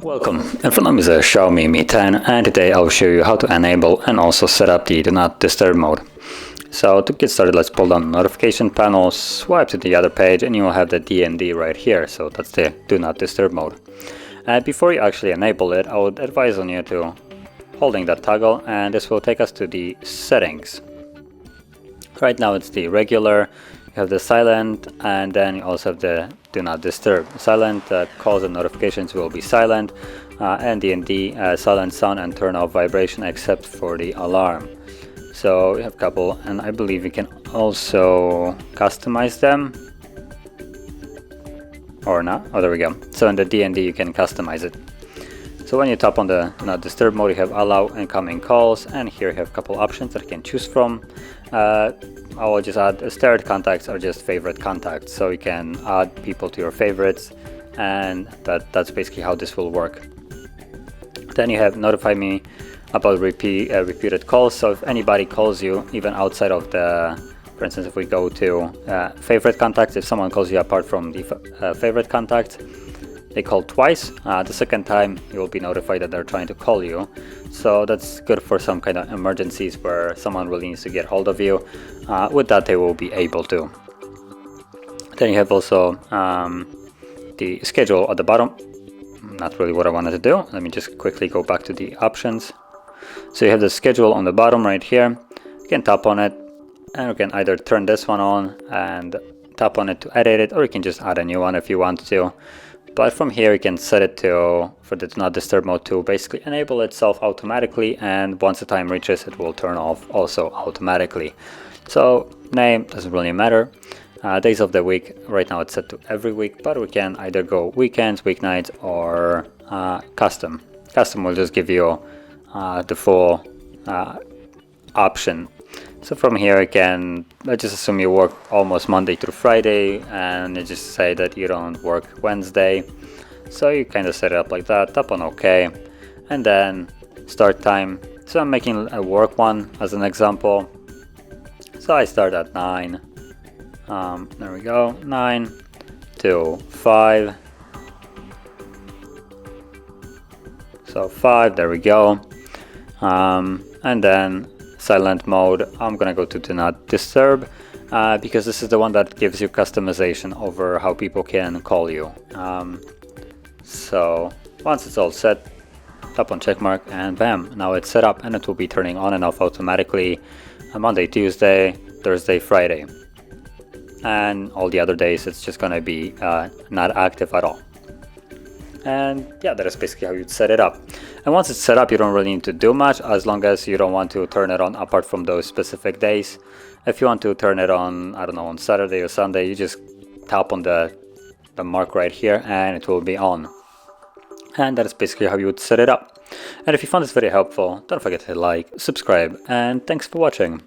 Welcome, in front of me is a Xiaomi Mi 10, and today I'll show you how to enable and also set up the Do Not Disturb mode. So to get started, let's pull down the notification panel, swipe to the other page, and you will have the DND right here. So that's the Do Not Disturb mode. And before you actually enable it, I would advise on you to holding that toggle, and this will take us to the settings. Right now it's the regular, you have the silent, and then you also have the Do Not Disturb. Silent calls and notifications will be silent, and DND silent sound and turn off vibration except for the alarm. So we have a couple, and I believe you can also customize them. Or not. Oh, there we go. So in the DND you can customize it. So when you tap on the Do Not Disturb mode, you have allow incoming calls, and here you have a couple options that you can choose from. I will just add starred contacts or just favorite contacts, so you can add people to your favorites, and that's basically how this will work. Then you have notify me about repeated calls. So if anybody calls you even outside of the, for instance, if we go to favorite contacts, if someone calls you apart from the favorite contacts, they call twice. The second time you will be notified that they're trying to call you. So that's good for some kind of emergencies where someone really needs to get hold of you. With that they will be able to. Then you have also the schedule at the bottom. Not really what I wanted to do. Let me just quickly go back to the options. So you have the schedule on the bottom right here. You can tap on it, and you can either turn this one on and tap on it to edit it, or you can just add a new one if you want to. But from here you can set it to, for the Do Not Disturb mode, to basically enable itself automatically, and once the time reaches it will turn off also automatically. So name doesn't really matter. Days of the week, right now it's set to every week, but we can either go weekends, weeknights, or custom. Custom will just give you the full option. So from here you can, let's just assume you work almost Monday through Friday, and you just say that you don't work Wednesday. So you kind of set it up like that, tap on OK, and then start time. So I'm making a work one as an example. So I start at 9, there we go, 9 to 5. So 5, there we go. And then silent mode, I'm gonna go to Do Not Disturb because this is the one that gives you customization over how people can call you. So once it's all set, tap on check mark, and bam, now it's set up, and it will be turning on and off automatically Monday, Tuesday, Thursday, Friday, and all the other days it's just gonna be not active at all. And yeah, that is basically how you'd set it up. And once it's set up, you don't really need to do much, as long as you don't want to turn it on apart from those specific days. If you want to turn it on, I don't know, on Saturday or Sunday, you just tap on the mark right here and it will be on. And that is basically how you would set it up. And if you found this video helpful, don't forget to like, subscribe, and thanks for watching.